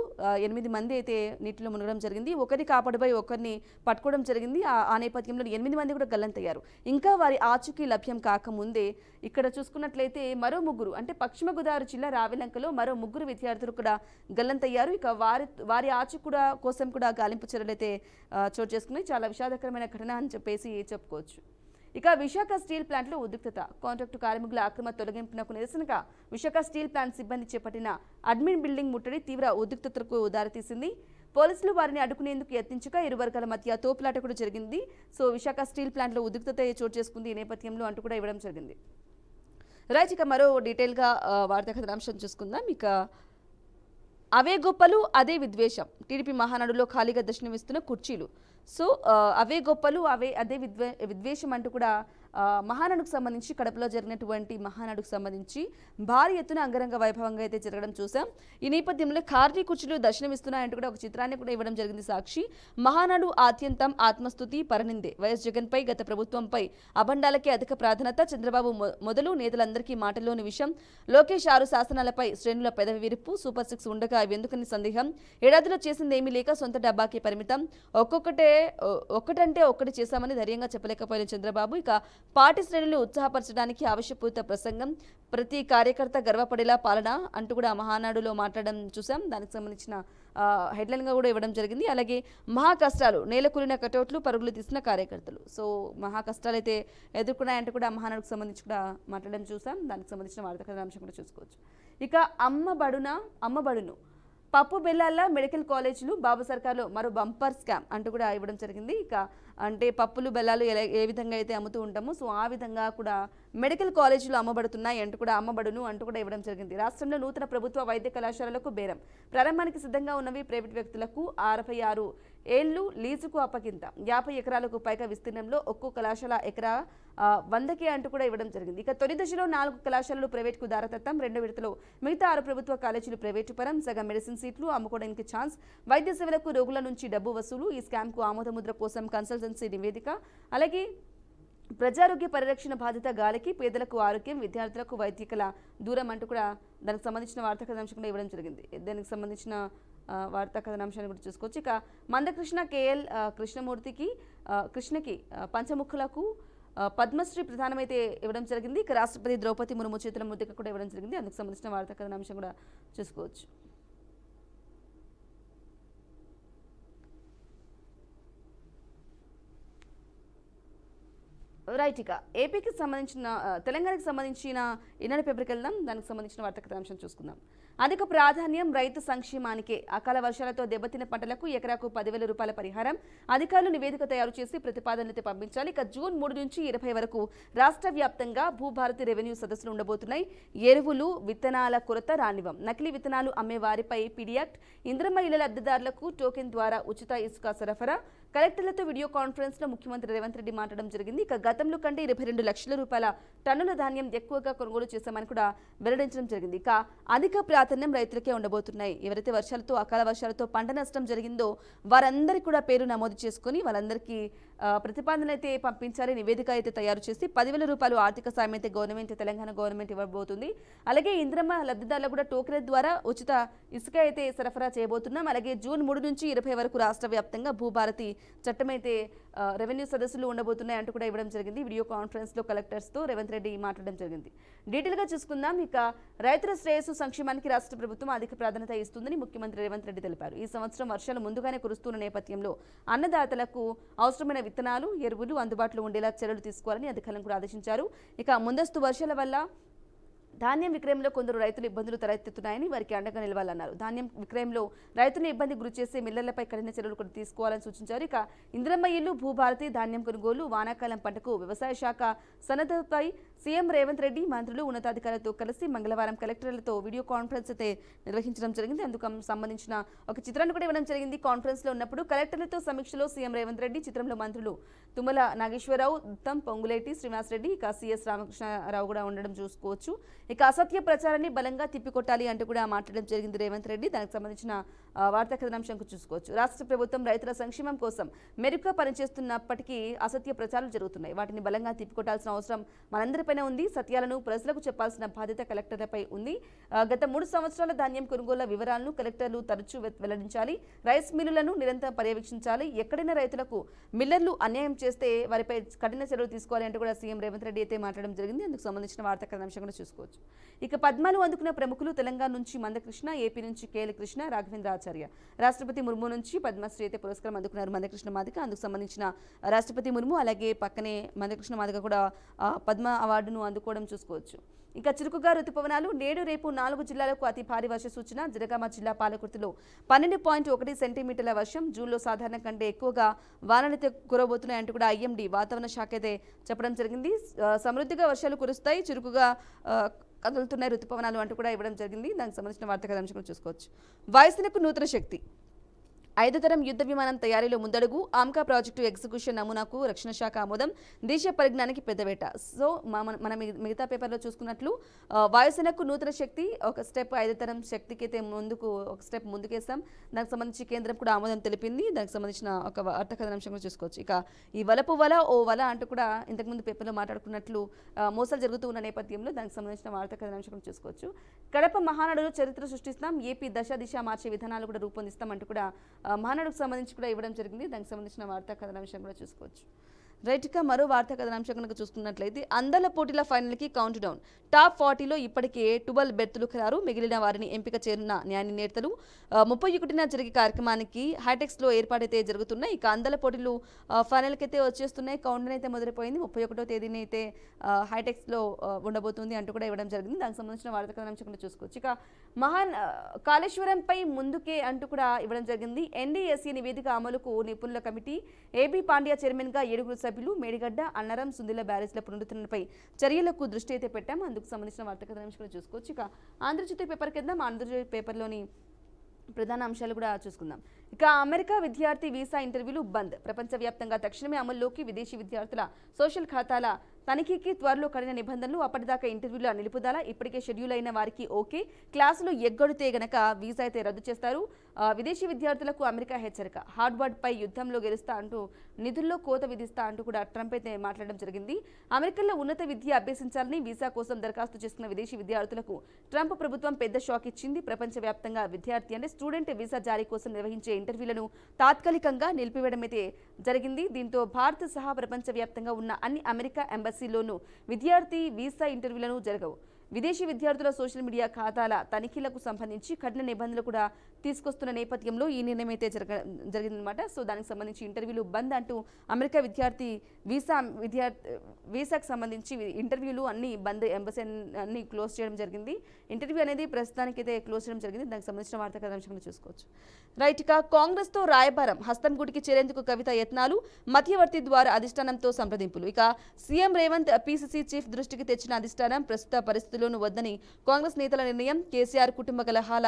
8 మంది అయితే నీటిలో మునగడం జరిగింది. ఒకరిని కాపాడబోయి ఒకరిని పట్టుకోవడం జరిగింది. ఆ నేపథ్యంలో 8 మంది కూడా గల్లంతయ్యారు. ఇంకా వారి ఆచూకీ లభ్యం కాకముందే ఇక్కడ చూసుకున్నట్లయితే మరో 3 అంటే పశ్చిమ గోదావరి జిల్లా రావెలంకలో మరో 3 విద్యార్థులు కూడా గల్లంతయ్యారు. ఇక వారి ఆచూకీ కోసం కూడా గాలింపు చర్యలు అయితే చోటు చేసుకున్నాయి. చాలా విషాదకరమైన ఘటన అని చెప్పేసి చెప్పుకోవచ్చు. ఇక విశాఖ స్టీల్ ప్లాంట్లో ఉద్రిక్తత. కాంట్రాక్టు కార్మికుల అక్రమ తొలగింపునకు నిరసనగా విశాఖ స్టీల్ ప్లాంట్ సిబ్బంది చేపట్టిన అడ్మిన్ బిల్డింగ్ ముట్టడి తీవ్ర ఉద్రిక్తతకు దారితీసింది. పోలీసులు వారిని అడ్డుకునేందుకు యత్నించగా ఇరు వర్గాల మధ్య తోపులాట కూడా జరిగింది. సో విశాఖ స్టీల్ ప్లాంట్లో ఉద్రిక్తత చోటు చేసుకుంది ఈ నేపథ్యంలో అంటూ కూడా ఇవ్వడం జరిగింది. రైట్, ఇక మరో డీటెయిల్గా వార్తా కథనాంశం చూసుకుందాం. ఇక అవే గొప్పలు అదే విద్వేషం. టీడీపీ మహానాడులో ఖాళీగా దర్శనమిస్తున్న కుర్చీలు. సో అవే గొప్పలు అదే విద్వేషం అంటూ కూడా మహానాడుకు సంబంధించి కడపలో జరిగినటువంటి మహానాడుకు సంబంధించి భారీ ఎత్తున అంగరంగ వైభవంగా అయితే జరగడం చూసాం. ఈ నేపథ్యంలో ఖాళీ కుర్చీలు దర్శనమిస్తున్నాయంటూ కూడా ఒక చిత్రాన్ని కూడా ఇవ్వడం జరిగింది సాక్షి. మహానాడు ఆద్యంతం ఆత్మస్తుతి పరనిందే. వైఎస్ జగన్పై గత ప్రభుత్వంపై అబండాలకే అధిక ప్రాధాన్యత. చంద్రబాబు మొదలు నేతలందరికీ మాటల్లోని విషయం. లోకేష్ 6 శాసనాలపై శ్రేణుల పెదవి విరుపు. సూపర్ 6 ఉండగా అవి ఎందుకని సందేహం. ఏడాదిలో చేసింది ఏమీ లేక సొంత డబ్బాకి పరిమితం. ఒక్కటంటే ఒక్కటి చేశామని ధైర్యంగా చెప్పలేకపోయిన చంద్రబాబు ఇక పార్టీ శ్రేణులు ఉత్సాహపరచడానికి ఆవశ్యపూరిత ప్రసంగం. ప్రతి కార్యకర్త గర్వపడేలా పాలన అంటూ కూడా మహానాడులో మాట్లాడడం చూసాం. దానికి సంబంధించిన హెడ్లైన్గా కూడా ఇవ్వడం జరిగింది. అలాగే మహా కష్టాలు నేలకూలిన కటౌట్లు పరుగులు తీసిన కార్యకర్తలు. సో మహా కష్టాలు అయితే ఎదుర్కొన్నాయంటూ కూడా మహానాడుకు సంబంధించి కూడా మాట్లాడడం చూసాం. దానికి సంబంధించిన వార్తా కథనాంశం కూడా చూసుకోవచ్చు. ఇక అమ్మబడును పప్పు బెల్లాల్లో మెడికల్ కాలేజీలు బాబు సర్కార్లో మరో బంపర్ స్కామ్ అంటూ కూడా ఇవ్వడం జరిగింది. ఇక అంటే పప్పులు బెల్లాలు ఏ విధంగా అయితే అమ్ముతూ ఉంటామో సో ఆ విధంగా కూడా మెడికల్ కాలేజీలు అమ్మబడుతున్నాయి అంటూ కూడా అమ్మబడును అంటూ కూడా ఇవ్వడం జరిగింది. రాష్ట్రంలో నూతన ప్రభుత్వ వైద్య కళాశాలలకు బేరం. ప్రారంభానికి సిద్ధంగా ఉన్నవి ప్రైవేట్ వ్యక్తులకు 66 ఏళ్లు లీజుకు అప్పగింత. 50 ఎకరాలకు పైగా విస్తీర్ణంలో ఒక్కో కళాశాల ఎకరా 100కే అంటూ కూడా ఇవ్వడం జరిగింది. ఇక తొలి దశలో 4 కళాశాలలు ప్రైవేట్కు దారతత్వం. 2వ విడతలో మిగతా 6 ప్రభుత్వ కాలేజీలు ప్రైవేటు పరం. సగం మెడిసిన్ సీట్లు అమ్ముకోవడానికి ఛాన్స్. వైద్య సేవలకు రోగుల నుంచి డబ్బు వసూలు. ఈ స్కామ్కు ఆమోదముద్ర కోసం కన్సల్టెన్సీ నివేదిక. అలాగే ప్రజారోగ్య పరిరక్షణ బాధ్యత గాలికి. పేదలకు ఆరోగ్యం, విద్యార్థులకు వైద్యకల దూరం అంటూ కూడా దానికి సంబంధించిన వార్తా కథనాంశం కూడా ఇవ్వడం జరిగింది. దానికి సంబంధించిన వార్తా కథనాంశాన్ని కూడా చూసుకోవచ్చు. ఇక మందకృష్ణ కేఎల్ కృష్ణకి పంచముఖులకు పద్మశ్రీ ప్రధానమైతే ఇవ్వడం జరిగింది. ఇక రాష్ట్రపతి ద్రౌపది ముర్ము చేతుల ముద్దిక కూడా ఇవ్వడం జరిగింది. అందుకు సంబంధించిన వార్తా కథనాంశం కూడా చూసుకోవచ్చు. రైట్, ఇక ఏపీకి సంబంధించిన తెలంగాణకి సంబంధించిన ఈనాడు పేపర్కి వెళ్దాం. దానికి సంబంధించిన వార్తా కథనాంశం చూసుకుందాం. అధిక ప్రాధాన్యం రైతు సంక్షేమానికే. అకాల వర్షాలతో దెబ్బతిన్న పంటలకు ఎకరాకు 10,000 రూపాయల పరిహారం. అధికారులు నివేదిక తయారు చేసి ప్రతిపాదనలు పంపించాలి. ఇక జూన్ 3 నుంచి 20 వరకు రాష్ట్ర వ్యాప్తంగా భూభారతి రెవెన్యూ సదస్సులు ఉండబోతున్నాయి. ఎరువులు విత్తనాల కొరత రానివ్వం. నకిలీ విత్తనాలు అమ్మే వారిపై పీడీ యాక్ట్. ఇంద్రమ్మ ఇళ్ల లబ్ధిదారులకు టోకెన్ ద్వారా ఉచిత ఇసుక సరఫరా. కలెక్టర్లతో వీడియో కాన్ఫరెన్స్ లో ముఖ్యమంత్రి రేవంత్ రెడ్డి మాట్లాడడం జరిగింది. ఇక గతంలో కంటే 22 లక్షల రూపాయల టన్నుల ధాన్యం ఎక్కువగా కొనుగోలు చేశామని కూడా వెల్లడించడం జరిగింది. ఇక అధిక ప్రాధాన్యం రైతులకే ఉండబోతున్నాయి. ఎవరైతే వర్షాలతో అకాల వర్షాలతో పంట నష్టం జరిగిందో వారందరికీ కూడా పేరు నమోదు చేసుకుని వాళ్ళందరికీ ప్రతిపాదన అయితే పంపించాలి. నివేదిక అయితే తయారు చేసి 10,000 రూపాయలు ఆర్థిక సాయం అయితే తెలంగాణ గవర్నమెంట్ ఇవ్వబోతుంది. అలాగే ఇంద్రమ్మ లబ్ధిదారులకు కూడా టోకెన్ ద్వారా ఉచిత ఇసుక అయితే సరఫరా చేయబోతున్నాం. అలాగే జూన్ 3 నుంచి 20 వరకు రాష్ట్ర వ్యాప్తంగా భూభారతి చట్టం అయితే రెవెన్యూ సదస్సులు ఉండబోతున్నాయి అంటూ కూడా ఇవ్వడం జరిగింది. వీడియో కాన్ఫరెన్స్ లో కలెక్టర్స్ తో రేవంత్ రెడ్డి మాట్లాడడం జరిగింది. డీటెయిల్ గా చూసుకుందాం. ఇక రైతుల శ్రేయస్సు సంక్షేమానికి రాష్ట్ర ప్రభుత్వం అధిక ప్రాధాన్యత ఇస్తుందని ముఖ్యమంత్రి రేవంత్ రెడ్డి తెలిపారు. ఈ సంవత్సరం వర్షాలు ముందుగానే కురుస్తున్న నేపథ్యంలో అన్నదాతలకు అవసరమైన విత్తనాలు, ఎరువులు అందుబాటులో ఉండేలా చర్యలు తీసుకోవాలని అధికారులను కూడా ఆదేశించారు. ఇక ముందస్తు వర్షాల వల్ల ధాన్యం విక్రయంలో కొందరు రైతులు ఇబ్బందులు తలెత్తుతున్నాయని వారికి అండగా నిలవాలన్నారు. ధాన్యం విక్రయంలో రైతులను ఇబ్బంది గురి చేసే మిల్లర్లపై కఠిన చర్యలు కూడా తీసుకోవాలని సూచించారు. ఇక ఇంద్రమ్మ ఇల్లు, భూభారతి, ధాన్యం కొనుగోలు, వానాకాలం పంటకు వ్యవసాయ శాఖ సన్నద్ధతపై సీఎం రేవంత్ రెడ్డి మంత్రులు ఉన్నతాధికారులతో కలిసి మంగళవారం కలెక్టర్లతో వీడియో కాన్ఫరెన్స్ అయితే నిర్వహించడం జరిగింది. అందుకు సంబంధించిన ఒక చిత్రాన్ని కూడా ఇవ్వడం జరిగింది. కాన్ఫరెన్స్ లో ఉన్నప్పుడు కలెక్టర్లతో సమీక్షలో సీఎం రేవంత్ రెడ్డి, చిత్రంలో మంత్రులు తుమ్మల నాగేశ్వరరావు, ఉత్తమ్ పొంగులేటి శ్రీనివాసరెడ్డి, ఇక సిఎస్ రామకృష్ణారావు కూడా ఉండడం చూసుకోవచ్చు. ఇక అసత్య ప్రచారాన్ని బలంగా తిప్పికొట్టాలి అంటూ కూడా మాట్లాడడం జరిగింది రేవంత్ రెడ్డి. దానికి సంబంధించిన వార్తా కథనాంశంకు చూసుకోవచ్చు. రాష్ట్ర ప్రభుత్వం రైతుల సంక్షేమం కోసం మెరుగ్గా పనిచేస్తున్నప్పటికీ అసత్య ప్రచారాలు జరుగుతున్నాయి. వాటిని బలంగా తిప్పికొట్టాల్సిన అవసరం మనందరిపైన ఉంది. సత్యాలను ప్రజలకు చెప్పాల్సిన బాధ్యత కలెక్టర్లపై ఉంది. గత 3 సంవత్సరాల ధాన్యం కొనుగోళ్ల వివరాలను కలెక్టర్లు తరచూ వెల్లడించాలి. రైస్ మిల్లులను నిరంతరం పర్యవేక్షించాలి. ఎక్కడైనా రైతులకు మిల్లర్లు అన్యాయం చేస్తే వారిపై కఠిన చర్యలు తీసుకోవాలి అంటూ కూడా సీఎం రేవంత్ రెడ్డి అయితే మాట్లాడడం జరిగింది. అందుకు సంబంధించిన వార్తా కథనాంశం కూడా చూసుకోవచ్చు. ఇక పద్మాలు అందుకున్న ప్రముఖులు తెలంగాణ నుంచి మందకృష్ణ, ఏపీ నుంచి కేఎల్ కృష్ణ, రాఘవేంద్ర ఆచార్య, రాష్ట్రపతి ముర్ము నుంచి పద్మశ్రీ అయితే పురస్కారం అందుకున్నారు మందకృష్ణ మాదిగ. అందుకు సంబంధించిన రాష్ట్రపతి ముర్ము అలాగే పక్కనే మందకృష్ణ మాదిగ కూడా పద్మ అవార్డును అందుకోవడం చూసుకోవచ్చు. ఇక చురుకుగా ఋతుపవనాలు నేడు రేపు 4 జిల్లాలకు అతి భారీ వర్ష సూచన. జనగామ జిల్లా పాలకుర్తిలో 12.1 సెంటీమీటర్ల వర్షం. జూన్లో సాధారణ కంటే ఎక్కువగా వానలైతే కురవబోతున్నాయంటూ కూడా ఐఎండీ వాతావరణ శాఖ అయితే చెప్పడం జరిగింది. సమృద్ధిగా వర్షాలు కురుస్తాయి, చురుకుగా కదులుతున్నాయి ఋతుపవనాలు అంటూ కూడా ఇవ్వడం జరిగింది. దానికి సంబంధించిన వార్తా కథాంశం చూసుకోవచ్చు. వాయుసేనకు నూతన శక్తి. 5వ తరం యుద్ధ విమానం తయారీలో ముందడుగు. ఆమ్కా ప్రాజెక్టు ఎగ్జిక్యూషన్ నమూనాకు రక్షణ శాఖ ఆమోదం. దేశ పరిజ్ఞానానికి పెద్దవేట. సో మనం మిగతా పేపర్లో చూసుకున్నట్లు వాయుసేనకు నూతన శక్తి ఒక స్టెప్ 5వ తరం శక్తికి అయితే ఒక స్టెప్ ముందుకేసాం. దానికి సంబంధించి కేంద్రం కూడా ఆమోదం తెలిపింది. దానికి సంబంధించిన ఒక వార్తా కథనాంశం కూడా చూసుకోవచ్చు. ఇక ఈ వలపు వల ఓ వల అంటూ కూడా ఇంతకుముందు పేపర్లో మాట్లాడుకున్నట్లు మోసాలు జరుగుతూ ఉన్న నేపథ్యంలో దానికి సంబంధించిన వార్తా కథనాంశం కూడా చూసుకోవచ్చు. కడప మహానాడులో చరిత్ర సృష్టిస్తాం. ఏపీ దశ దిశ మార్చే విధానాలు కూడా రూపొందిస్తాం అంటూ కూడా మహానాడుకు సంబంధించి కూడా ఇవ్వడం జరిగింది. దానికి సంబంధించిన వార్తా కథనాంశం కూడా చూసుకోవచ్చు. రైట్గా మరో వార్తా కథనాంశం కనుక చూసుకున్నట్లయితే అందాల పోటీల ఫైనల్కి కౌంట్ డౌన్. టాప్ 40లో ఇప్పటికే 12 బెర్తులు ఖరారు. మిగిలిన వారిని ఎంపిక చేరిన న్యాయ నేతలు 31న జరిగే కార్యక్రమానికి హైటెక్స్లో ఏర్పాటైతే జరుగుతున్నాయి. ఇక అందాల పోటీలు ఫైనల్కి అయితే వచ్చేస్తున్నాయి. కౌంట్ డౌన్ అయితే మొదలైపోయింది. 31వ తేదీని అయితే హైటెక్స్లో ఉండబోతుంది అంటూ కూడా ఇవ్వడం జరిగింది. దానికి సంబంధించిన వార్తా కథనాంశం కూడా చూసుకోవచ్చు. ఇక కాళేశ్వరంపై ముందుకే అంటూ కూడా ఇవ్వడం జరిగింది. ఎన్డీఎస్సీ నివేదిక అమలుకు నిపుణుల కమిటీ. ఏబీ పాండ్యా చైర్మన్గా 7 సభ్యులు. మేడిగడ్డ, అన్నరం, సుందిల బ్యారేజ్ల పునరుద్ధరణపై చర్యలకు దృష్టి అయితే పెట్టాం. అందుకు సంబంధించిన వార్తా కథనాంశం కూడా చూసుకోవచ్చు. ఇక ఆంధ్రజ్యోతి పేపర్ కింద ఆంధ్రజ్యోతి పేపర్లోని ప్రధాన అంశాలు కూడా చూసుకుందాం. ఇక అమెరికా విద్యార్థి వీసా ఇంటర్వ్యూలు బంద్. ప్రపంచవ్యాప్తంగా తక్షణమే అమల్లోకి విదేశీ విద్యార్థుల సోషల్ ఖాతాల తనిఖీకి త్వరలో కఠిన నిబంధనలు. అప్పటిదాకా ఇంటర్వ్యూల నిలుపుదల. ఇప్పటికే షెడ్యూల్ అయిన వారికి ఓకే. క్లాసులు ఎగ్గొడితే గనక వీసా అయితే రద్దు చేస్తారు. విదేశీ విద్యార్థులకు అమెరికా హెచ్చరిక. హార్వర్డ్ పై యుద్ధంలో గెలుస్తా అంటూ నిధుల్లో కోత విధిస్తా అంటూ కూడా ట్రంప్ అయితే మాట్లాడడం జరిగింది. అమెరికాలో ఉన్నత విద్య అభ్యసించాలని వీసా కోసం దరఖాస్తు చేసుకున్న విదేశీ విద్యార్థులకు ట్రంప్ ప్రభుత్వం పెద్ద షాక్ ఇచ్చింది. ప్రపంచవ్యాప్తంగా విద్యార్థి అంటే స్టూడెంట్ వీసా జారీ కోసం నిర్వహించే ఇంటర్వ్యూలను తాత్కాలికంగా నిలిపివేయడం అయితే జరిగింది. దీంతో భారత్ సహా ప్రపంచవ్యాప్తంగా ఉన్న అన్ని అమెరికా ఎంబసీల్లోనూ విద్యార్థి వీసా ఇంటర్వ్యూలను జరగవు. విదేశీ విద్యార్థుల సోషల్ మీడియా ఖాతాల తనిఖీలకు సంబంధించి కఠిన నిబంధనలు కూడా తీసుకొస్తున్న నేపథ్యంలో ఈ నిర్ణయం అయితే జరిగిందనమాట. సో దానికి సంబంధించి ఇంటర్వ్యూలు బంద్ అంటూ అమెరికా విద్యార్థి వీసాకు సంబంధించి ఇంటర్వ్యూలు అన్ని బంద్, ఎంబసీ అన్ని క్లోజ్ చేయడం జరిగింది. ఇంటర్వ్యూ అనేది ప్రస్తుతానికి అయితే క్లోజ్ చేయడం జరిగింది. దానికి సంబంధించిన వార్తా కథాంశాలను చూసుకోవచ్చు. రైట్ గా కాంగ్రెస్తో రాయబారం. హస్తంగూటికి చేరేందుకు కవిత యత్నాలు. మధ్యవర్తి ద్వారా అధిష్టానంతో సంప్రదింపులు. ఇక సీఎం రేవంత్ పీసీసీ చీఫ్ దృష్టికి తెచ్చిన అధిష్టానం ప్రస్తుత పరిస్థితుల్లోనూ వద్దని కాంగ్రెస్ నేతల నిర్ణయం. కేసీఆర్ కుటుంబ కలహాల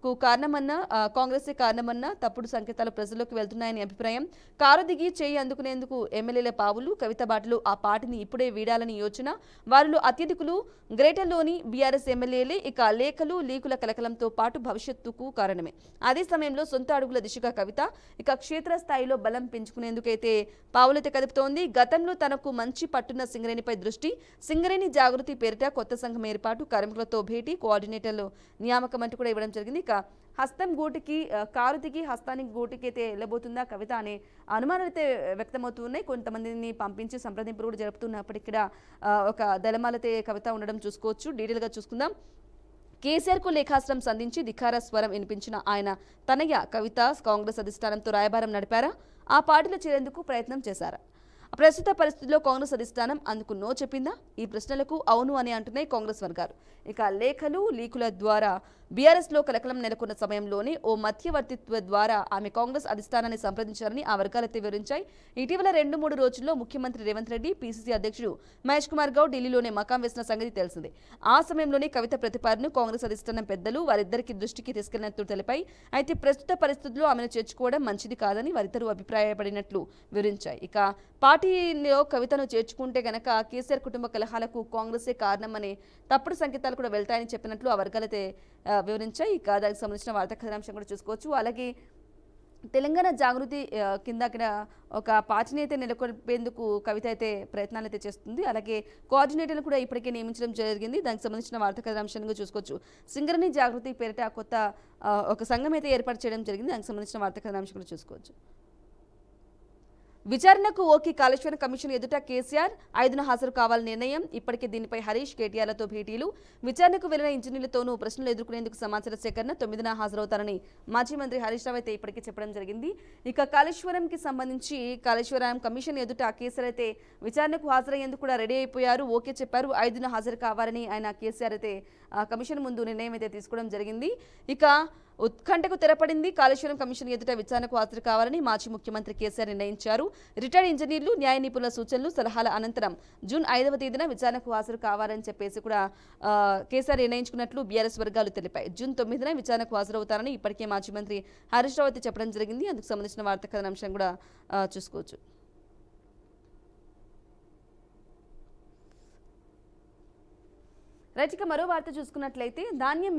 కారణమన్న కాంగ్రెసే కారణమన్న తప్పుడు సంకేతాలు ప్రజల్లోకి వెళ్తున్నాయని అభిప్రాయం. కారు దిగి చేయి అందుకునేందుకు ఎమ్మెల్యేల పావులు, కవిత బాటలు ఆ పార్టీని ఇప్పుడే వీడాలని యోచన. వారిలో అత్యధికులు గ్రేటర్లోని బీఆర్ఎస్ ఎమ్మెల్యేలే. ఇక లేఖలు, లీకుల కలకలంతో పాటు భవిష్యత్తుకు కారణమే. అదే సమయంలో సొంత అడుగుల దిశగా కవిత ఇక క్షేత్రస్థాయిలో బలం పెంచుకునేందుకైతే పావులైతే కదుపుతోంది. గతంలో తనకు మంచి పట్టున్న సింగరేణిపై దృష్టి, సింగరేణి జాగృతి పేరిట కొత్త సంఘం ఏర్పాటు, కార్మికులతో భేటీ, కోఆర్డినేటర్లు నియామకం అంటూ కూడా ఇవ్వడం జరిగింది. ఇక హస్తం గూటికి కారు దిగి హస్తానికి గూటికి అయితే వెళ్ళబోతుందా కవిత అనే అనుమానాలు అయితే వ్యక్తమవుతున్నాయి. కొంతమందిని పంపించి సంప్రదింపులు కూడా జరుపుతున్నప్పటికీ ఇక్కడ ఒక దళమాలతే కవిత ఉండడం చూసుకోవచ్చు. డీటెయిల్గా చూసుకుందాం. కేసీఆర్కు లేఖాస్త్రం సంధించి ధిక్కార స్వరం వినిపించిన ఆయన తనయ్య కవిత కాంగ్రెస్ అధిష్టానంతో రాయబారం నడిపారా? ఆ పార్టీలో చేరేందుకు ప్రయత్నం చేశారా? ప్రస్తుత పరిస్థితుల్లో కాంగ్రెస్ అధిష్టానం అందుకు నో చెప్పిందా? ఈ ప్రశ్నలకు అవును అని అంటున్నాయి కాంగ్రెస్ వర్గాలు. ఇక లేఖలు, లీకుల ద్వారా బీఆర్ఎస్లో కలకలం నెలకొన్న సమయంలోనే ఓ మధ్యవర్తిత్వ ద్వారా ఆమె కాంగ్రెస్ అధిష్టానాన్ని సంప్రదించారని ఆ వర్గాలైతే వివరించాయి. ఇటీవల 2-3 రోజుల్లో ముఖ్యమంత్రి రేవంత్ రెడ్డి, పీసీసీ అధ్యక్షుడు మహేష్ కుమార్ గౌడ్ ఢిల్లీలోనే మకాం వేసిన సంగతి తెలిసిందే. ఆ సమయంలోనే కవిత ప్రతిపాదనను కాంగ్రెస్ అధిష్టానం పెద్దలు వారిద్దరికి దృష్టికి తీసుకెళ్లినట్లు తెలిపాయి. అయితే ప్రస్తుత పరిస్థితుల్లో ఆమెను చేర్చుకోవడం మంచిది కాదని వారిద్దరూ అభిప్రాయపడినట్లు వివరించాయి. ఇక పార్టీలో కవితను చేర్చుకుంటే గనక కేసీఆర్ కుటుంబ కలహాలకు కాంగ్రెసే కారణమనే తప్పుడు సంకేతాలు కూడా వెళ్తాయని చెప్పినట్లు ఆ వర్గాలైతే వివరించాయి. ఇక దానికి సంబంధించిన వార్తా కథనాంశం కూడా చూసుకోవచ్చు. అలాగే తెలంగాణ జాగృతి కింద అక్కడ ఒక పార్టీని అయితే నెలకొల్పేందుకు కవిత అయితే ప్రయత్నాలు అయితే చేస్తుంది. అలాగే కోఆర్డినేటర్లు కూడా ఇప్పటికే నియమించడం జరిగింది. దానికి సంబంధించిన వార్తా కథనాంశాన్ని చూసుకోవచ్చు. సింగరేణి జాగృతి పేరిట కొత్త ఒక సంఘం అయితే ఏర్పాటు చేయడం జరిగింది. దానికి సంబంధించిన వార్తా కథనాంశం కూడా చూసుకోవచ్చు. విచారణకు ఓకే కాళేశ్వరం కమిషన్ ఎదుట కేసీఆర్ 5న హాజరు కావాలని నిర్ణయం. ఇప్పటికే దీనిపై హరీష్, కేటీఆర్లతో భేటీలు. విచారణకు వెళ్లిన ఇంజనీర్లతోనూ ప్రశ్నలు ఎదుర్కొనేందుకు సమాచార సేకరణ. 9న హాజరవుతారని మాజీ మంత్రి హరీష్ రావు అయితే ఇప్పటికే చెప్పడం జరిగింది. ఇక కాళేశ్వరంకి సంబంధించి కాళేశ్వరం కమిషన్ ఎదుట కేసీఆర్ అయితే విచారణకు హాజరయ్యేందుకు కూడా రెడీ అయిపోయారు. ఓకే చెప్పారు. 5న హాజరు కావాలని ఆయన కేసీఆర్ అయితే కమిషన్ ముందు నిర్ణయం అయితే తీసుకోవడం జరిగింది. ఇక ఉత్కంఠకు తెరపడింది. కాళేశ్వరం కమిషన్ ఎదుట విచారణకు హాజరు కావాలని మాజీ ముఖ్యమంత్రి కేసీఆర్ నిర్ణయించారు. రిటైర్డ్ ఇంజనీర్లు, న్యాయ నిపుణుల సూచనలు, సలహాల అనంతరం జూన్ 5వ తేదీన విచారణకు హాజరు కావాలని చెప్పేసి కూడా కేసీఆర్ నిర్ణయించుకున్నట్లు బీఆర్ఎస్ వర్గాలు తెలిపాయి. జూన్ 9న విచారణకు హాజరవుతారని ఇప్పటికే మాజీ మంత్రి హరీష్ రావు అయితే చెప్పడం జరిగింది. అందుకు సంబంధించిన వార్తా కథనాంశం కూడా చూసుకోవచ్చు. రైతుగా మరో వార్త చూసుకున్నట్లయితే ధాన్యం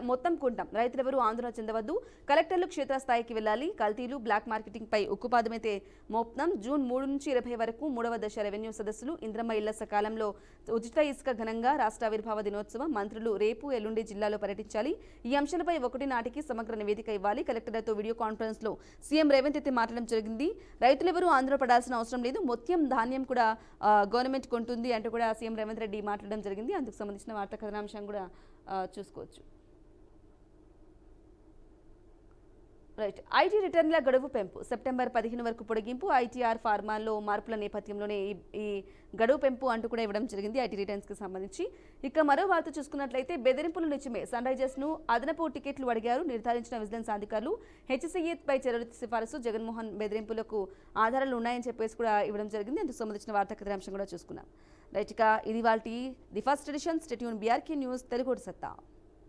మొత్తం కొంటాం, రైతులెవరూ ఆందోళన చెందవద్దు, కలెక్టర్లు క్షేత్రస్థాయికి వెళ్లాలి, కల్తీలు, బ్లాక్ మార్కెటింగ్ పై ఉక్కుపాదమైతే మోపుతాం. జూన్ 3 నుంచి 20 వరకు 3వ దశ రెవెన్యూ సదస్సులు. ఇంద్రమ్మ ఇళ్ల సకాలంలో ఉచిత ఇసుక ఘనంగా రాష్ట్ర ఆవిర్భావ దినోత్సవం. మంత్రులు రేపు ఎల్లుండి జిల్లాలో పర్యటించాలి. ఈ అంశాలపై 1 నాటికి సమగ్ర నివేదిక ఇవ్వాలి. కలెక్టర్లతో వీడియో కాన్ఫరెన్స్ లో సీఎం రేవంత్ అయితే మాట్లాడడం జరిగింది. రైతులెవరూ ఆందోళన పడాల్సిన అవసరం లేదు, మొత్తం ధాన్యం కూడా గవర్నమెంట్ కొంటుంది అంటూ కూడా సీఎం రేవంత్ రెడ్డి మాట్లాడడం జరిగింది. అందుకు సంబంధించిన వార్తా కథనాంశం కూడా చూసుకోవచ్చు. రైట్, ఐటీ రిటర్న్ల గడువు పెంపు సెప్టెంబర్ 15 వరకు పొడిగింపు. ఐటీఆర్ ఫార్మాల్లో మార్పుల నేపథ్యంలోనే ఈ గడువు పెంపు అంటూ కూడా ఇవ్వడం జరిగింది ఐటీ రిటర్న్స్కి సంబంధించి. ఇక మరో వార్త చూసుకున్నట్లయితే బెదిరింపులు నిజమే, సన్ రైజర్స్ను అదనపు టికెట్లు అడిగారు నిర్ధారించిన విజిలెన్స్ అధికారులు. హెచ్సీఏపై చర్యలు సిఫారసు. జగన్మోహన్ బెదిరింపులకు ఆధారాలు ఉన్నాయని చెప్పేసి కూడా ఇవ్వడం జరిగింది. అందుకు సంబంధించిన వార్తా కథనాంశం కూడా చూసుకున్నాం. రైట్, ఇక ఇది వాల్టి the first edition. Stay tune BRK news Telugu సత్తా.